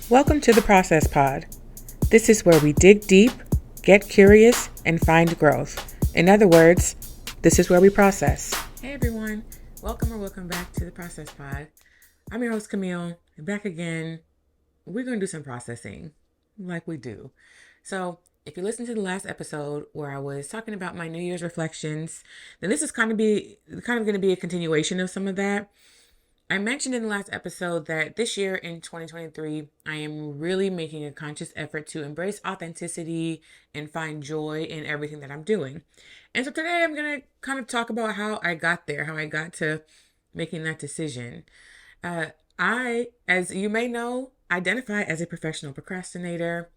Welcome to the Process Pod. This is where we dig deep, get curious, and find growth. In other words, this is where we process. Hey everyone, welcome back to the Process Pod. I'm your host Camille, back again. We're going to do some processing like we do. So if you listened to the last episode where I was talking about my New Year's reflections, then this is kind of going to be a continuation of some of that. I mentioned in the last episode that this year in 2023, I am really making a conscious effort to embrace authenticity and find joy in everything that I'm doing. And so today I'm going to kind of talk about how I got there, how I got to making that decision. I, as you may know, identify as a professional procrastinator.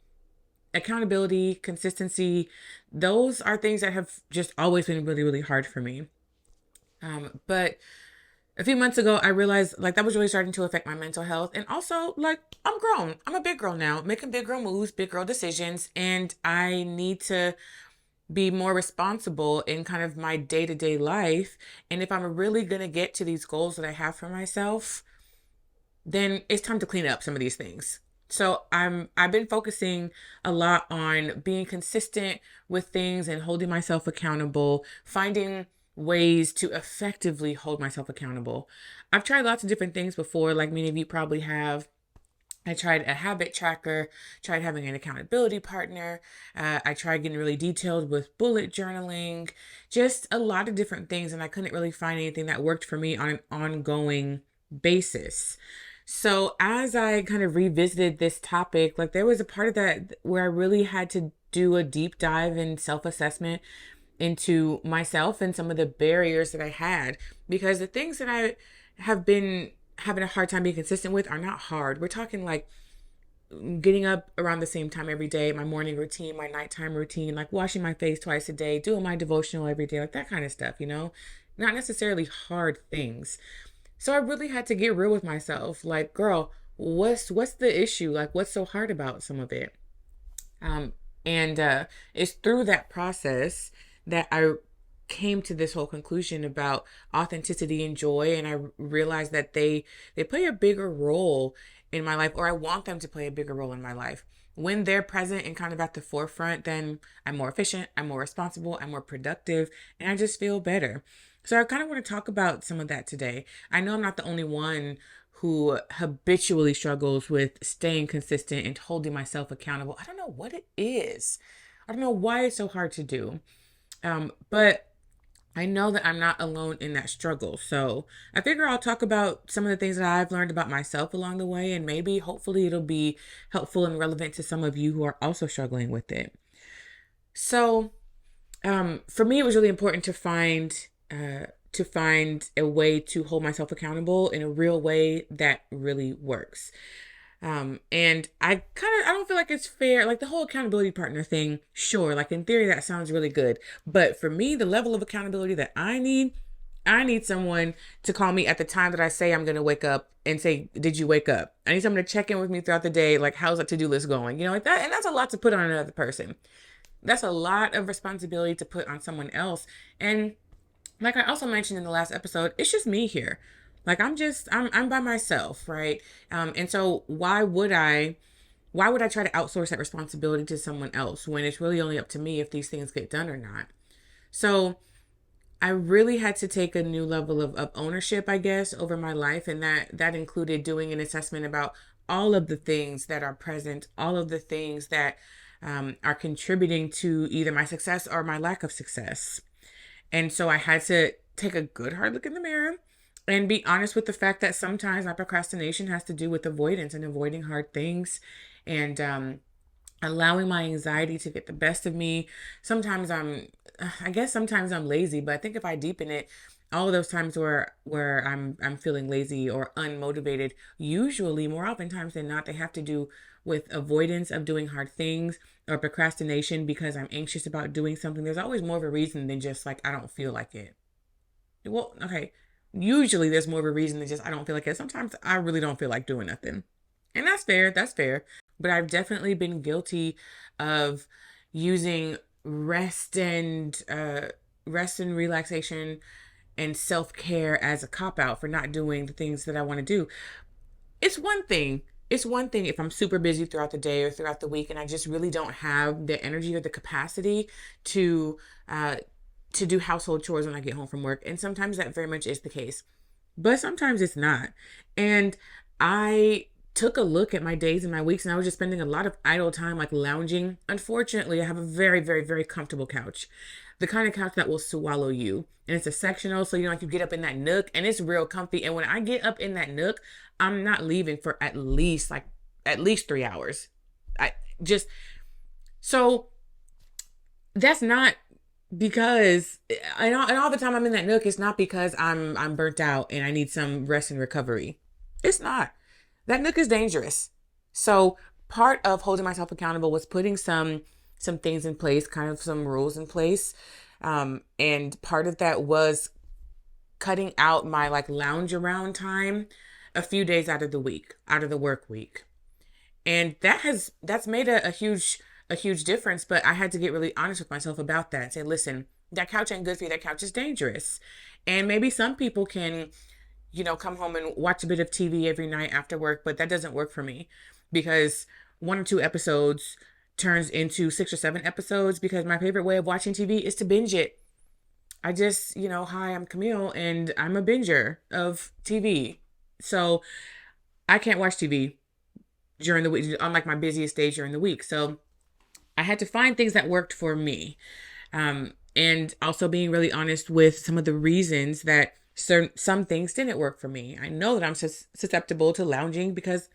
Accountability, consistency, those are things that have just always been really, really hard for me. But a few months ago, I realized that was really starting to affect my mental health. And also, I'm grown. I'm a big girl now, making big girl moves, big girl decisions. And I need to be more responsible in kind of my day-to-day life. And if I'm really going to get to these goals that I have for myself, then it's time to clean up some of these things. So I've been focusing a lot on being consistent with things and holding myself accountable, finding ways to effectively hold myself accountable. I've tried lots of different things before, like many of you probably have. I tried a habit tracker, tried having an accountability partner. I tried getting really detailed with bullet journaling, just a lot of different things. And I couldn't really find anything that worked for me on an ongoing basis. So as I kind of revisited this topic, there was a part of that where I really had to do a deep dive in self-assessment into myself and some of the barriers that I had, because the things that I have been having a hard time being consistent with are not hard. We're talking like getting up around the same time every day, my morning routine, my nighttime routine, like washing my face twice a day, doing my devotional every day, like that kind of stuff, not necessarily hard things. So I really had to get real with myself. Like, girl, what's the issue? Like, what's so hard about some of it? And it's through that process that I came to this whole conclusion about authenticity and joy. And I realized that they play a bigger role in my life, or I want them to play a bigger role in my life. When they're present and kind of at the forefront, then I'm more efficient, I'm more responsible, I'm more productive, and I just feel better. So I kind of want to talk about some of that today. I know I'm not the only one who habitually struggles with staying consistent and holding myself accountable. I don't know what it is. I don't know why it's so hard to do. But I know that I'm not alone in that struggle. So I figure I'll talk about some of the things that I've learned about myself along the way, and maybe hopefully it'll be helpful and relevant to some of you who are also struggling with it. So for me, it was really important to find a way to hold myself accountable in a real way that really works. And I don't feel like it's fair. Like the whole accountability partner thing, sure, like in theory, that sounds really good. But for me, the level of accountability that I need someone to call me at the time that I say I'm going to wake up and say, did you wake up? I need someone to check in with me throughout the day. Like, how's that to-do list going? Like that. And that's a lot to put on another person. That's a lot of responsibility to put on someone else. And like I also mentioned in the last episode, it's just me here. Like I'm by myself, right? And so why would I try to outsource that responsibility to someone else when it's really only up to me if these things get done or not? So I really had to take a new level of ownership, I guess, over my life. And that included doing an assessment about all of the things that are present, all of the things that are contributing to either my success or my lack of success. And so I had to take a good hard look in the mirror and be honest with the fact that sometimes my procrastination has to do with avoidance and avoiding hard things, and allowing my anxiety to get the best of me. I guess sometimes I'm lazy, but I think if I deepen it, all of those times where I'm feeling lazy or unmotivated, usually more oftentimes than not, they have to do with avoidance of doing hard things or procrastination because I'm anxious about doing something. There's always more of a reason than just like I don't feel like it. Well, okay. Usually there's more of a reason than just I don't feel like it. Sometimes I really don't feel like doing nothing. And that's fair. That's fair. But I've definitely been guilty of using rest and relaxation and self-care as a cop out for not doing the things that I want to do. It's one thing it's one thing if I'm super busy throughout the day or throughout the week and I just really don't have the energy or the capacity to uh to do household chores when I get home from work. And sometimes that very much is the case. But sometimes it's not. And I took a look at my days and my weeks, and I was just spending a lot of idle time like lounging. Unfortunately, I have a very, very, very comfortable couch. The kind of couch that will swallow you. And it's a sectional, so like you get up in that nook and it's real comfy. And when I get up in that nook, I'm not leaving for at least 3 hours. I just so that's not because and all the time I'm in that nook, it's not because I'm burnt out and I need some rest and recovery. It's not. That nook is dangerous. So part of holding myself accountable was putting some things in place, kind of some rules in place. And part of that was cutting out my like lounge around time a few days out of the week, out of the work week. And that's made a huge difference. But I had to get really honest with myself about that and say, listen, that couch ain't good for you. That couch is dangerous. And maybe some people can, come home and watch a bit of TV every night after work, but that doesn't work for me because one or two episodes turns into 6 or 7 episodes because my favorite way of watching TV is to binge it. I just, hi, I'm Camille and I'm a binger of TV. So I can't watch TV during the week on like my busiest days during the week. So I had to find things that worked for me. And also being really honest with some of the reasons that some things didn't work for me. I know that I'm susceptible to lounging because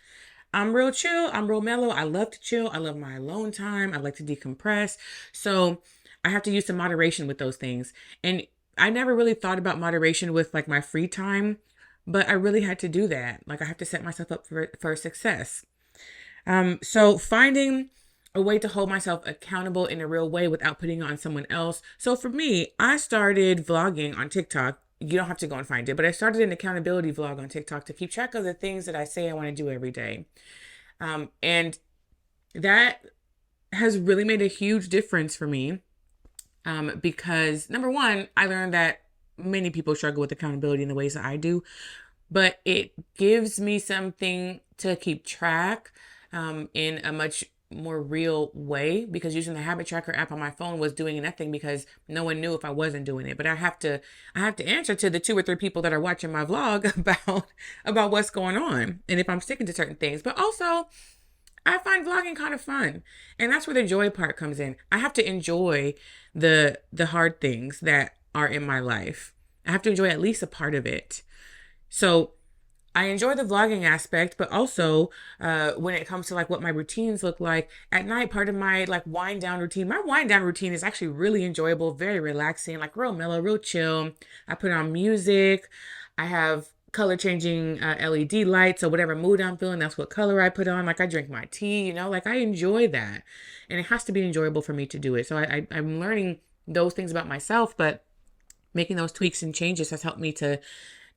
I'm real chill. I'm real mellow. I love to chill. I love my alone time. I like to decompress. So I have to use some moderation with those things. And I never really thought about moderation with like my free time, but I really had to do that. Like I have to set myself up for success. So finding a way to hold myself accountable in a real way without putting on someone else. So for me, I started vlogging on TikTok. You don't have to go and find it, but I started an accountability vlog on TikTok to keep track of the things that I say I want to do every day. And that has really made a huge difference for me. Because number one, I learned that many people struggle with accountability in the ways that I do, but it gives me something to keep track, in a much more real way, because using the habit tracker app on my phone was doing nothing because no one knew if I wasn't doing it. But I have to answer to the 2 or 3 people that are watching my vlog about what's going on and if I'm sticking to certain things. But also I find vlogging kind of fun. And that's where the joy part comes in. I have to enjoy the hard things that are in my life. I have to enjoy at least a part of it. So I enjoy the vlogging aspect, but also when it comes to like what my routines look like at night, part of my like wind down routine, my wind down routine is actually really enjoyable, very relaxing, like real mellow, real chill. I put on music. I have color changing LED lights. So whatever mood I'm feeling, that's what color I put on. Like I drink my tea, like I enjoy that. And it has to be enjoyable for me to do it. So I'm learning those things about myself, but making those tweaks and changes has helped me to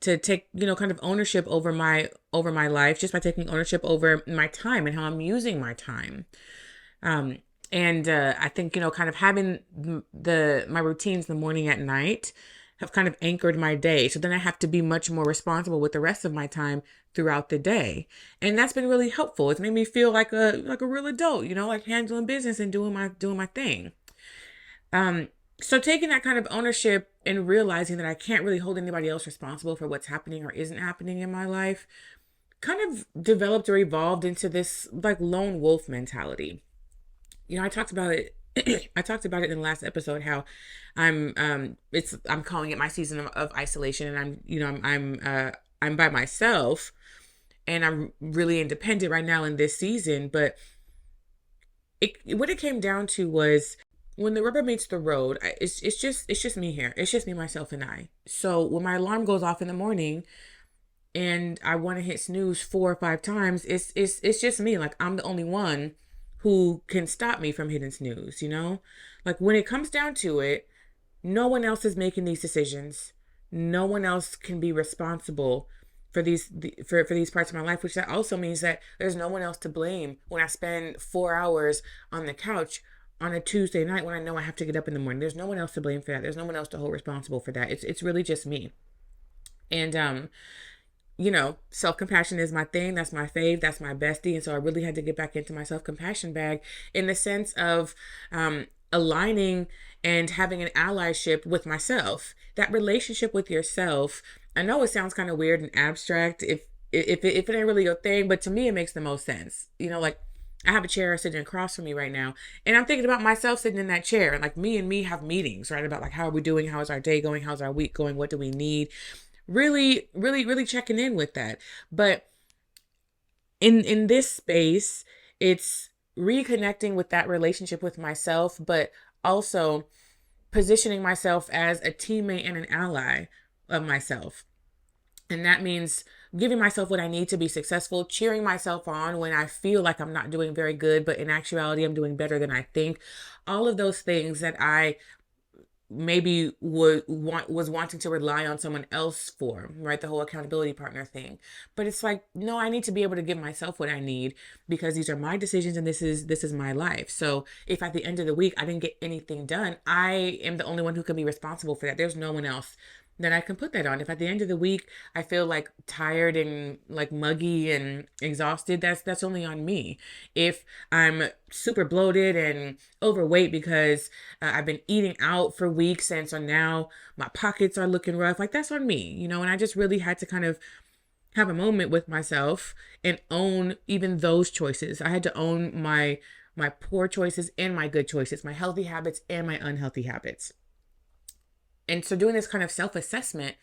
take, kind of ownership over my life just by taking ownership over my time and how I'm using my time. And I think, kind of having my routines in the morning at night have kind of anchored my day. So then I have to be much more responsible with the rest of my time throughout the day. And that's been really helpful. It's made me feel like a real adult, like handling business and doing my thing. So taking that kind of ownership and realizing that I can't really hold anybody else responsible for what's happening or isn't happening in my life kind of developed or evolved into this like lone wolf mentality. I talked about it. I talked about it in the last episode, how I'm calling it my season of isolation, and I'm by myself and I'm really independent right now in this season. But what it came down to was, when the rubber meets the road, it's just me here. It's just me, myself, and I. So when my alarm goes off in the morning and I want to hit snooze 4 or 5 times, it's just me. Like I'm the only one who can stop me from hitting snooze, Like when it comes down to it, no one else is making these decisions. No one else can be responsible for these parts of my life, which that also means that there's no one else to blame when I spend 4 hours on the couch on a Tuesday night when I know I have to get up in the morning. There's no one else to blame for that. There's no one else to hold responsible for that. It's really just me. And self-compassion is my thing. That's my fave. That's my bestie. And so I really had to get back into my self-compassion bag in the sense of aligning and having an allyship with myself. That relationship with yourself. I know it sounds kind of weird and abstract if it ain't really your thing, but to me, it makes the most sense. Like I have a chair sitting across from me right now, and I'm thinking about myself sitting in that chair. And like me and me have meetings, right? About like, how are we doing? How is our day going? How's our week going? What do we need? Really, really, really checking in with that. But in this space, it's reconnecting with that relationship with myself, but also positioning myself as a teammate and an ally of myself. And that means giving myself what I need to be successful, cheering myself on when I feel like I'm not doing very good, but in actuality, I'm doing better than I think. All of those things that I maybe was wanting to rely on someone else for, right? The whole accountability partner thing. But it's like, no, I need to be able to give myself what I need, because these are my decisions and this is my life. So if at the end of the week I didn't get anything done, I am the only one who can be responsible for that. There's no one else that I can put that on. If at the end of the week I feel like tired and like muggy and exhausted, that's only on me. If I'm super bloated and overweight because I've been eating out for weeks, and so now my pockets are looking rough, like that's on me, and I just really had to kind of have a moment with myself and own even those choices. I had to own my poor choices and my good choices, my healthy habits and my unhealthy habits. And so doing this kind of self-assessment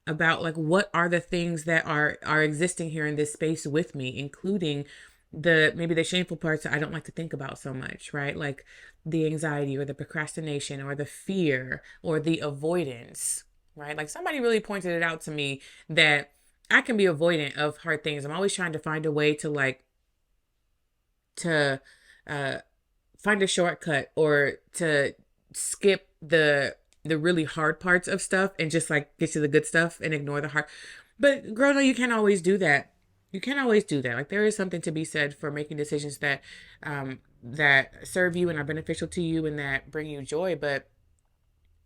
about like, what are the things that are existing here in this space with me, including maybe the shameful parts that I don't like to think about so much, right? Like the anxiety or the procrastination or the fear or the avoidance, right? Like somebody really pointed it out to me that I can be avoidant of hard things. I'm always trying to find a way to find a shortcut or to skip the really hard parts of stuff and just like get to the good stuff and ignore the hard. But girl, no, you can't always do that. You can't always do that. Like there is something to be said for making decisions that serve you and are beneficial to you and that bring you joy. But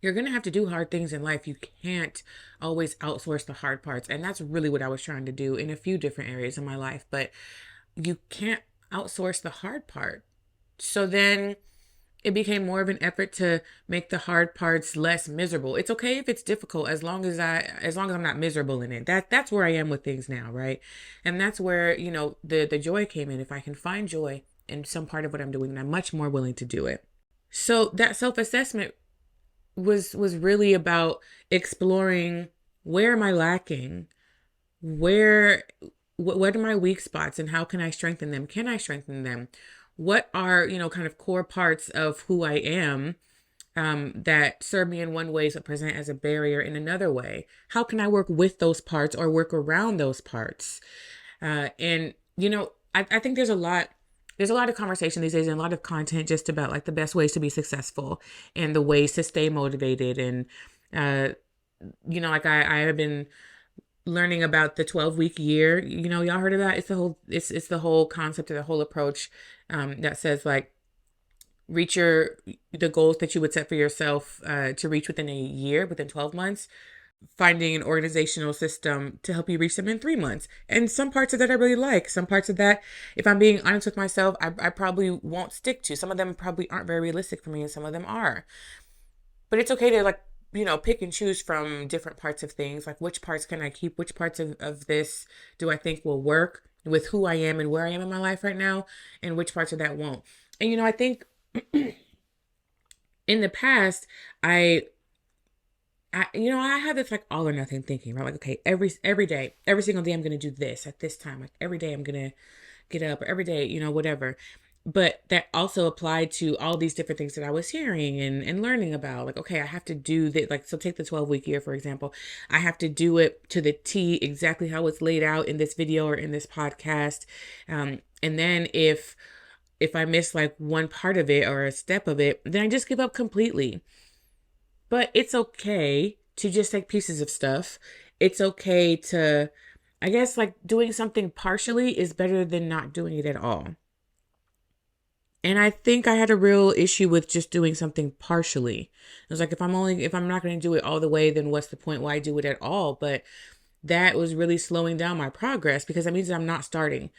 you're going to have to do hard things in life. You can't always outsource the hard parts. And that's really what I was trying to do in a few different areas of my life. But you can't outsource the hard part. So then it became more of an effort to make the hard parts less miserable. It's okay if it's difficult as long as I'm not miserable in it. That's where I am with things now, right? And that's where, the joy came in. If I can find joy in some part of what I'm doing, I'm much more willing to do it. So that self-assessment was really about exploring, where am I lacking? What are my weak spots and how can I strengthen them? Can I strengthen them? What are, kind of core parts of who I am that serve me in one way but present as a barrier in another way? How can I work with those parts or work around those parts? And, I think there's a lot of conversation these days and a lot of content just about like the best ways to be successful and the ways to stay motivated. And, like I have been learning about the 12-week year. Y'all heard of that? It's the whole concept of the whole approach that says like reach the goals that you would set for yourself to reach within a year, within 12 months, finding an organizational system to help you reach them in 3 months. And some parts of that I really like. Some parts of that, if I'm being honest with myself, I probably won't stick to. Some of them probably aren't very realistic for me and some of them are. But it's okay to pick and choose from different parts of things. Like which parts can I keep? Which parts of this do I think will work with who I am and where I am in my life right now? And which parts of that won't? And, I think in the past, I have this like all or nothing thinking, right? Like, okay, every day, every single day I'm going to do this at this time. Like every day I'm going to get up, or every day, whatever. But that also applied to all these different things that I was hearing and learning about. Like, okay, I have to do that. Like, so take the 12-week year, for example. I have to do it to the T, exactly how it's laid out in this video or in this podcast. And then if I miss like one part of it or a step of it, then I just give up completely. But it's okay to just take pieces of stuff. It's okay to, I guess, like doing something partially is better than not doing it at all. And I think I had a real issue with just doing something partially. It was like, if I'm not going to do it all the way, then what's the point? Why do it at all? But that was really slowing down my progress, because that means that I'm not starting.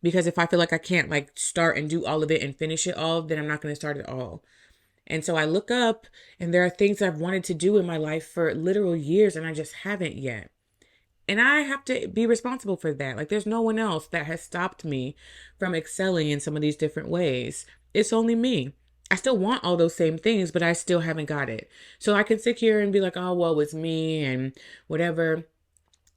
Because if I feel like I can't like start and do all of it and finish it all, then I'm not going to start at all. And so I look up, and there are things I've wanted to do in my life for literal years, and I just haven't yet. And I have to be responsible for that. Like, there's no one else that has stopped me from excelling in some of these different ways. It's only me. I still want all those same things, but I still haven't got it. So I can sit here and be like, oh, well, it's me and whatever.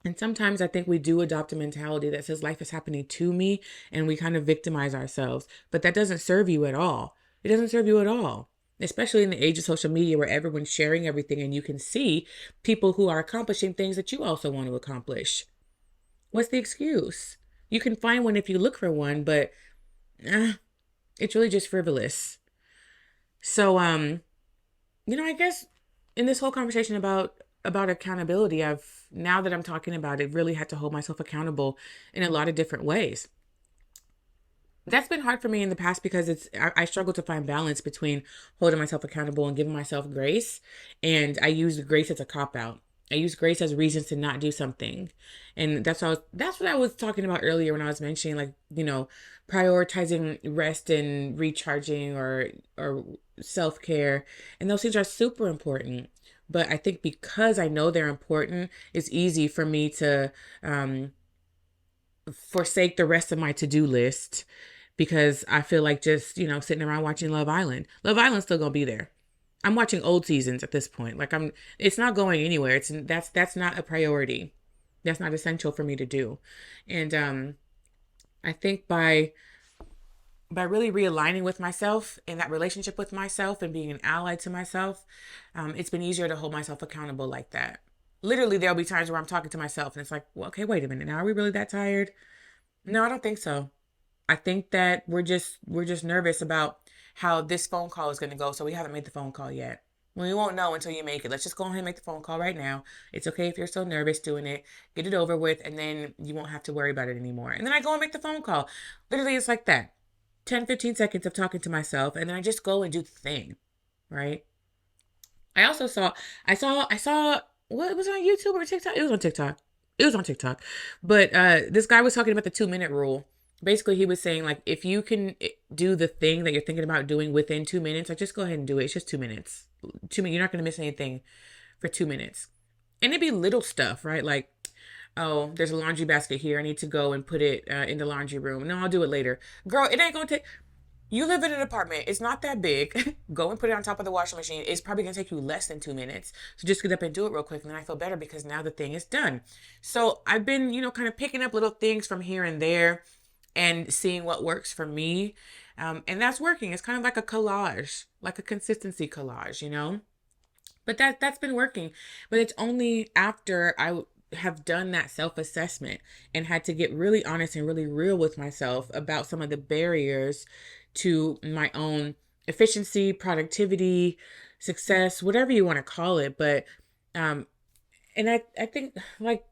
And sometimes I think we do adopt a mentality that says life is happening to me, and we kind of victimize ourselves. But that doesn't serve you at all. It doesn't serve you at all. Especially in the age of social media where everyone's sharing everything and you can see people who are accomplishing things that you also want to accomplish. What's the excuse? You can find one if you look for one, but it's really just frivolous. So, I guess in this whole conversation about accountability, now that I'm talking about it, really had to hold myself accountable in a lot of different ways. That's been hard for me in the past because I struggle to find balance between holding myself accountable and giving myself grace. And I use grace as a cop out. I use grace as reasons to not do something. And that's what I was talking about earlier when I was mentioning, like, prioritizing rest and recharging or self-care. And those things are super important. But I think because I know they're important, it's easy for me to forsake the rest of my to-do list, because I feel like just, sitting around watching Love Island. Love Island's still gonna be there. I'm watching old seasons at this point. Like, it's not going anywhere. That's not a priority. That's not essential for me to do. And I think by really realigning with myself in that relationship with myself and being an ally to myself, it's been easier to hold myself accountable like that. Literally, there'll be times where I'm talking to myself and it's like, well, okay, wait a minute. Now, are we really that tired? No, I don't think so. I think that we're just nervous about how this phone call is going to go. So we haven't made the phone call yet. Well, you won't know until you make it. Let's just go ahead and make the phone call right now. It's okay if you're so nervous doing it. Get it over with, and then you won't have to worry about it anymore. And then I go and make the phone call. Literally, it's like that. 10, 15 seconds of talking to myself, and then I just go and do the thing, right? I saw what was it on YouTube or TikTok? It was on TikTok. But this guy was talking about the 2-minute rule. Basically, he was saying, like, if you can do the thing that you're thinking about doing within 2 minutes, like, just go ahead and do it. It's just 2 minutes. 2 minutes. You're not going to miss anything for 2 minutes. And it'd be little stuff, right? Like, oh, there's a laundry basket here. I need to go and put it in the laundry room. No, I'll do it later. Girl, it ain't going to take... You live in an apartment. It's not that big. Go and put it on top of the washing machine. It's probably going to take you less than 2 minutes. So just get up and do it real quick. And then I feel better because now the thing is done. So I've been, kind of picking up little things from here and there and seeing what works for me. And that's working. It's kind of like a collage, like a consistency collage. But that's been working. But it's only after I have done that self-assessment and had to get really honest and really real with myself about some of the barriers to my own efficiency, productivity, success, whatever you want to call it. But and I think, like,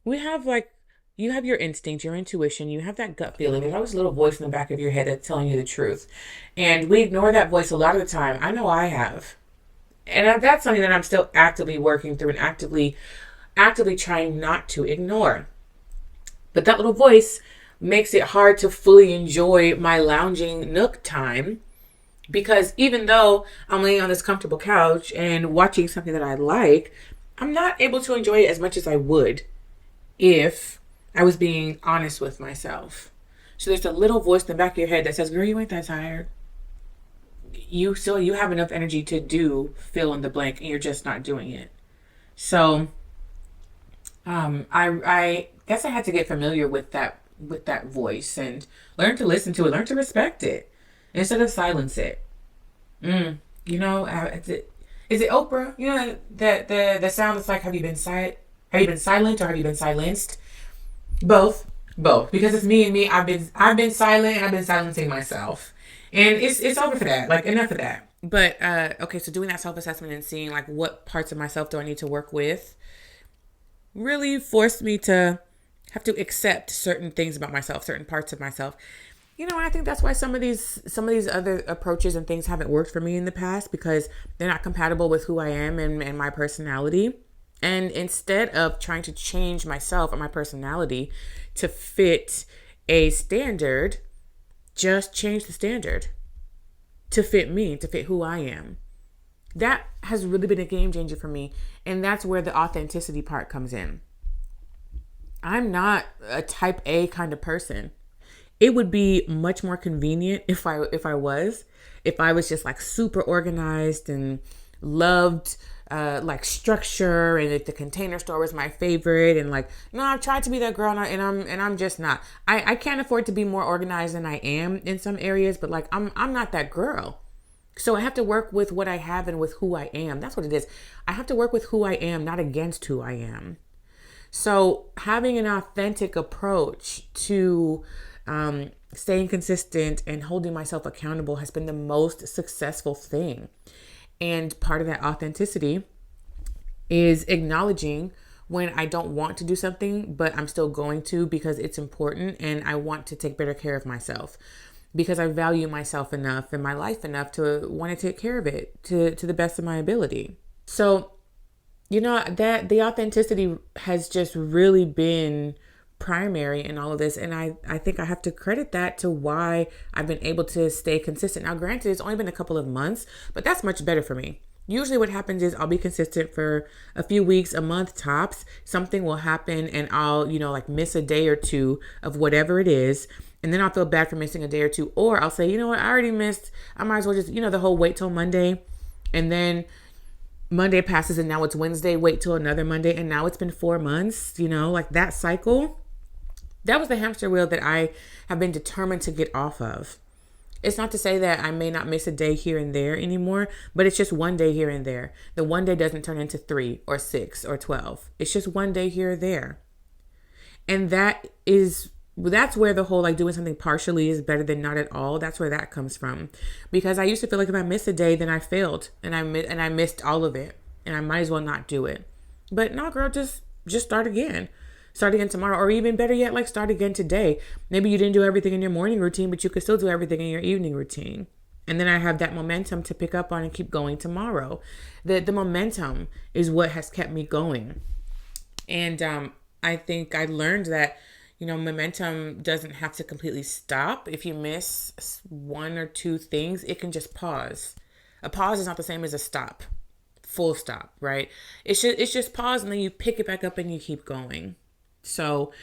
we have, like, you have your instinct, your intuition, you have that gut feeling. There's always a little voice in the back of your head that's telling you the truth. And we ignore that voice a lot of the time. I know I have. And that's something that I'm still actively working through and actively trying not to ignore. But that little voice makes it hard to fully enjoy my lounging nook time, because even though I'm laying on this comfortable couch and watching something that I like, I'm not able to enjoy it as much as I would if I was being honest with myself. So there's a little voice in the back of your head that says, girl, you ain't that tired. You have enough energy to do fill in the blank, and you're just not doing it. So I guess I had to get familiar with that voice and learn to listen to it, learn to respect it instead of silence it. Is it Oprah? That the sound that's like, have you been silent or have you been silenced? Both, because it's me and me. I've been silent and I've been silencing myself, and it's over for that. Like, enough of that. But okay, so doing that self-assessment and seeing, like, what parts of myself do I need to work with really forced me to have to accept certain things about myself, certain parts of myself. I think that's why some of these other approaches and things haven't worked for me in the past, because they're not compatible with who I am and my personality. And instead of trying to change myself or my personality to fit a standard, just change the standard to fit me, to fit who I am. That has really been a game changer for me. And that's where the authenticity part comes in. I'm not a type A kind of person. It would be much more convenient if I was just like super organized and loved like structure, and if the Container Store was my favorite, and like, no, I've tried to be that girl, and I'm just not. I can't afford to be more organized than I am in some areas, but like I'm not that girl. So I have to work with what I have and with who I am. That's what it is. I have to work with who I am, not against who I am. So having an authentic approach to staying consistent and holding myself accountable has been the most successful thing. And part of that authenticity is acknowledging when I don't want to do something, but I'm still going to because it's important and I want to take better care of myself, because I value myself enough and my life enough to want to take care of it to the best of my ability. So, that the authenticity has just really been primary in all of this. And I think I have to credit that to why I've been able to stay consistent. Now, granted, it's only been a couple of months, but that's much better for me. Usually what happens is I'll be consistent for a few weeks, a month tops. Something will happen and I'll, like miss a day or two of whatever it is. And then I'll feel bad for missing a day or two. Or I'll say, you know what, I already missed. I might as well just, the whole wait till Monday. And then Monday passes and now it's Wednesday, wait till another Monday. And now it's been 4 months, like that cycle. That was the hamster wheel that I have been determined to get off of. It's not to say that I may not miss a day here and there anymore, but it's just one day here and there. The one day doesn't turn into 3 or 6 or 12. It's just one day here or there. And that's where the whole like doing something partially is better than not at all. That's where that comes from. Because I used to feel like if I missed a day, then I failed and I missed all of it and I might as well not do it. But no, girl, just start again. Start again tomorrow, or even better yet, like start again today. Maybe you didn't do everything in your morning routine, but you could still do everything in your evening routine. And then I have that momentum to pick up on and keep going tomorrow. The momentum is what has kept me going. And I think I learned that, momentum doesn't have to completely stop. If you miss one or two things, it can just pause. A pause is not the same as a stop. Full stop, right? It's just pause and then you pick it back up and you keep going. So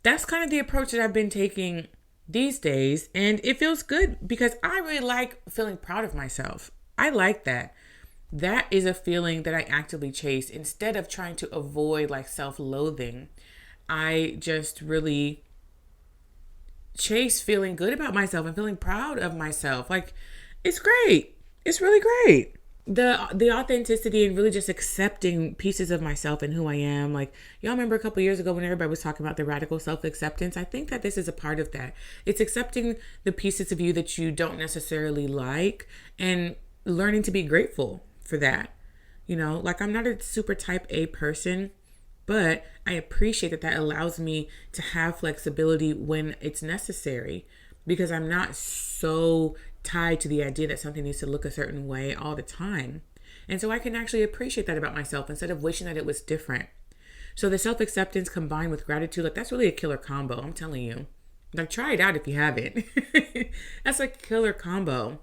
that's kind of the approach that I've been taking these days. And it feels good because I really like feeling proud of myself. I like that. That is a feeling that I actively chase instead of trying to avoid like self-loathing. I just really chase feeling good about myself and feeling proud of myself. Like, it's great. It's really great. The authenticity and really just accepting pieces of myself and who I am. Like, y'all remember a couple years ago when everybody was talking about the radical self-acceptance? I think that this is a part of that. It's accepting the pieces of you that you don't necessarily like and learning to be grateful for that. Like, I'm not a super type A person, but I appreciate that allows me to have flexibility when it's necessary, because I'm not so tied to the idea that something needs to look a certain way all the time. And so I can actually appreciate that about myself instead of wishing that it was different. So the self-acceptance combined with gratitude, like that's really a killer combo. I'm telling you. Like, try it out if you haven't. That's a killer combo.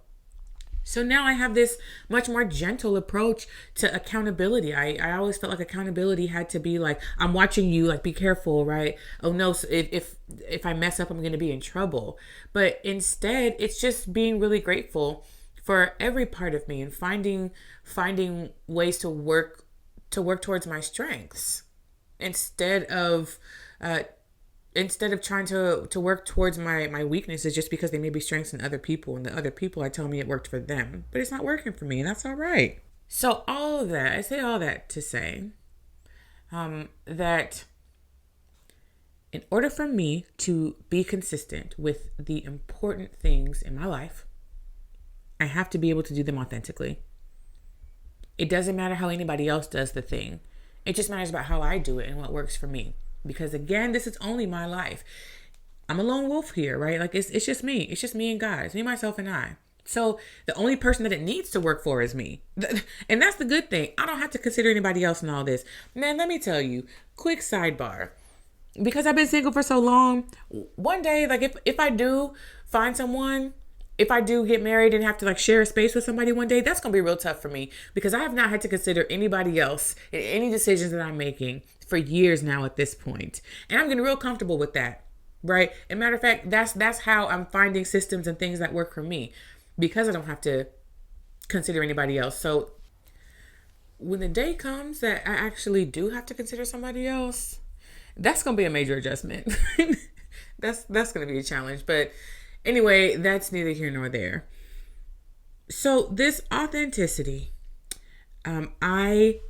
So now I have this much more gentle approach to accountability. I always felt like accountability had to be like, I'm watching you, like, be careful, right? Oh no, so if I mess up, I'm going to be in trouble. But instead, it's just being really grateful for every part of me and finding ways to work towards my strengths instead of trying to work towards my weaknesses just because they may be strengths in other people, and the other people are telling me it worked for them, but it's not working for me, and that's all right. So all of that, I say all that to say that in order for me to be consistent with the important things in my life, I have to be able to do them authentically. It doesn't matter how anybody else does the thing. It just matters about how I do it and what works for me. Because again, this is only my life. I'm a lone wolf here, right? Like it's just me. It's just me and God. It's me, myself, and I. So the only person that it needs to work for is me. And that's the good thing. I don't have to consider anybody else in all this. Man, let me tell you, quick sidebar. Because I've been single for so long, one day, like if I do find someone, if I do get married and have to like share a space with somebody one day, that's going to be real tough for me because I have not had to consider anybody else in any decisions that I'm making for years now at this point. And I'm getting real comfortable with that. Right. And matter of fact, that's how I'm finding systems and things that work for me because I don't have to consider anybody else. So when the day comes that I actually do have to consider somebody else, that's going to be a major adjustment. that's going to be a challenge. But anyway, that's neither here nor there. So this authenticity, I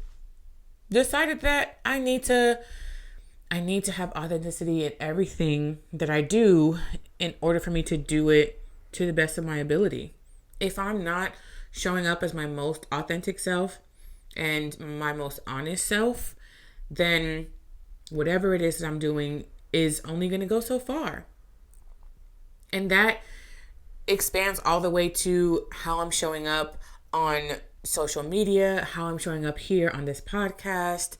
decided that I need to have authenticity in everything that I do in order for me to do it to the best of my ability. If I'm not showing up as my most authentic self and my most honest self, then whatever it is that I'm doing is only going to go so far. And that expands all the way to how I'm showing up on social media, how I'm showing up here on this podcast.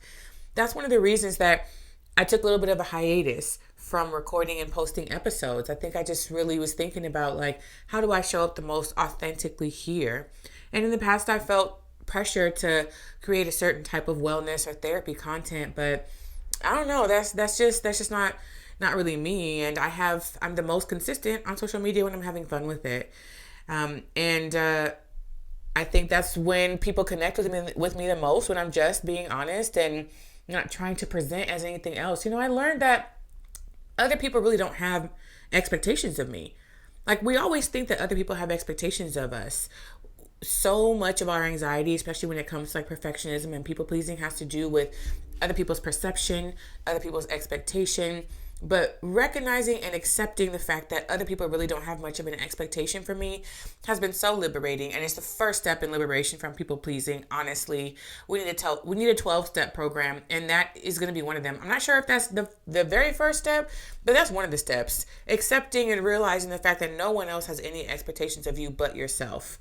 That's one of the reasons that I took a little bit of a hiatus from recording and posting episodes. I think I just really was thinking about like, how do I show up the most authentically here? And in the past, I felt pressure to create a certain type of wellness or therapy content, but I don't know. That's just not really me. And I'm the most consistent on social media when I'm having fun with it. I think that's when people connect with me the most, when I'm just being honest and not trying to present as anything else. I learned that other people really don't have expectations of me. Like, we always think that other people have expectations of us. So much of our anxiety, especially when it comes to like perfectionism and people pleasing, has to do with other people's perception, other people's expectation. But recognizing and accepting the fact that other people really don't have much of an expectation for me has been so liberating. And it's the first step in liberation from people pleasing. Honestly, we need a 12-step program, and that is going to be one of them. I'm not sure if that's the very first step, but that's one of the steps. Accepting and realizing the fact that no one else has any expectations of you but yourself.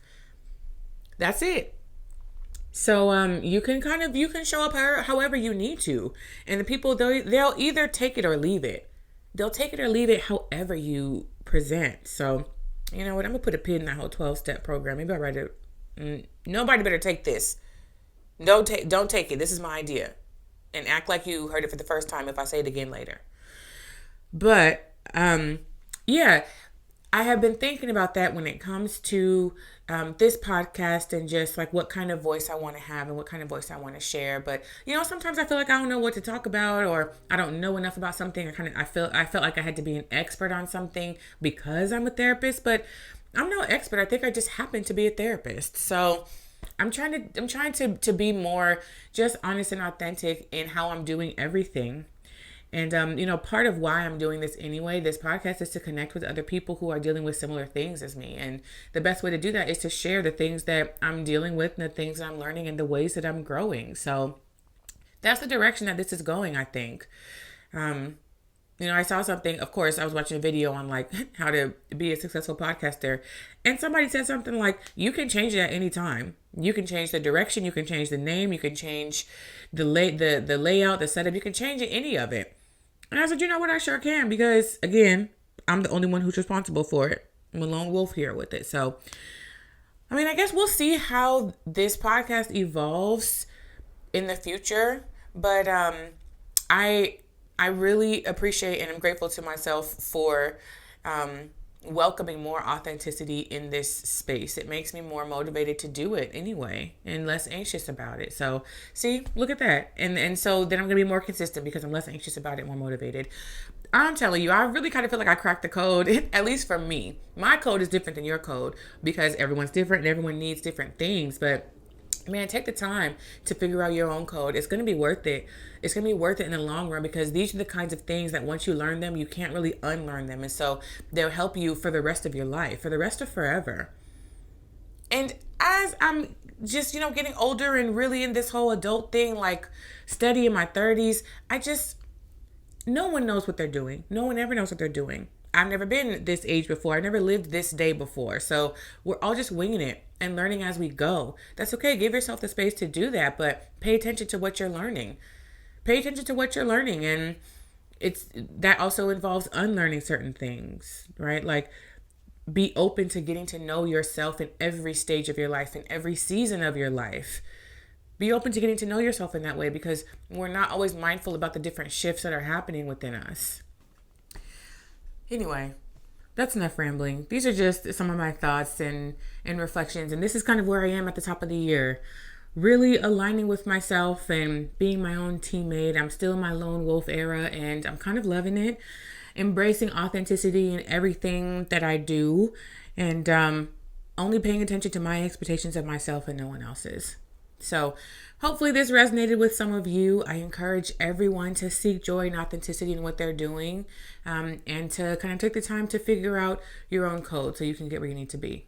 That's it. So you can show up however you need to. And the people, they'll either take it or leave it. They'll take it or leave it however you present. So, you know what? I'm going to put a pin in that whole 12-step program. Maybe I'll write it. Nobody better take this. Don't take it. This is my idea. And act like you heard it for the first time if I say it again later. But, yeah, I have been thinking about that when it comes to this podcast and just like what kind of voice I want to have and what kind of voice I want to share. But sometimes I feel like I don't know what to talk about, or I don't know enough about something. I felt like I had to be an expert on something because I'm a therapist, but I'm no expert. I think I just happen to be a therapist. So I'm trying to be more just honest and authentic in how I'm doing everything. And, part of why I'm doing this anyway, this podcast, is to connect with other people who are dealing with similar things as me. And the best way to do that is to share the things that I'm dealing with and the things that I'm learning and the ways that I'm growing. So that's the direction that this is going, I think. I saw something, of course, I was watching a video on like how to be a successful podcaster. And somebody said something like, you can change it at any time. You can change the direction. You can change the name. You can change the layout, the setup. You can change any of it. And I said, you know what? I sure can, because again, I'm the only one who's responsible for it. I'm a lone wolf here with it. So, I guess we'll see how this podcast evolves in the future. But I really appreciate and I'm grateful to myself for welcoming more authenticity in this space. It makes me more motivated to do it anyway and less anxious about it. So see, look at that. And so then I'm going to be more consistent because I'm less anxious about it, more motivated. I'm telling you, I really kind of feel like I cracked the code, at least for me. My code is different than your code because everyone's different and everyone needs different things. But man, take the time to figure out your own code. It's going to be worth it. It's going to be worth it in the long run because these are the kinds of things that once you learn them, you can't really unlearn them. And so they'll help you for the rest of your life, for the rest of forever. And as I'm just, getting older and really in this whole adult thing, like steady in my 30s, no one knows what they're doing. No one ever knows what they're doing. I've never been this age before. I've never lived this day before. So we're all just winging it and learning as we go. That's okay. Give yourself the space to do that, but pay attention to what you're learning. Pay attention to what you're learning. And that also involves unlearning certain things, right? Like, be open to getting to know yourself in every stage of your life, in every season of your life. Be open to getting to know yourself in that way, because we're not always mindful about the different shifts that are happening within us. Anyway, that's enough rambling. These are just some of my thoughts and reflections. And this is kind of where I am at the top of the year. Really aligning with myself and being my own teammate. I'm still in my lone wolf era and I'm kind of loving it. Embracing authenticity in everything that I do. And only paying attention to my expectations of myself and no one else's. So hopefully this resonated with some of you. I encourage everyone to seek joy and authenticity in what they're doing, and to kind of take the time to figure out your own code so you can get where you need to be.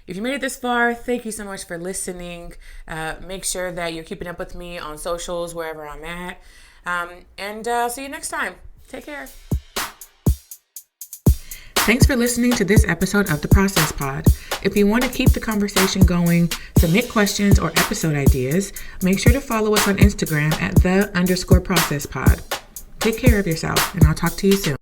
If you made it this far, thank you so much for listening. Make sure that you're keeping up with me on socials, wherever I'm at. And see you next time. Take care. Thanks for listening to this episode of The Process Pod. If you want to keep the conversation going, submit questions or episode ideas, make sure to follow us on Instagram at @the_process pod. Take care of yourself, and I'll talk to you soon.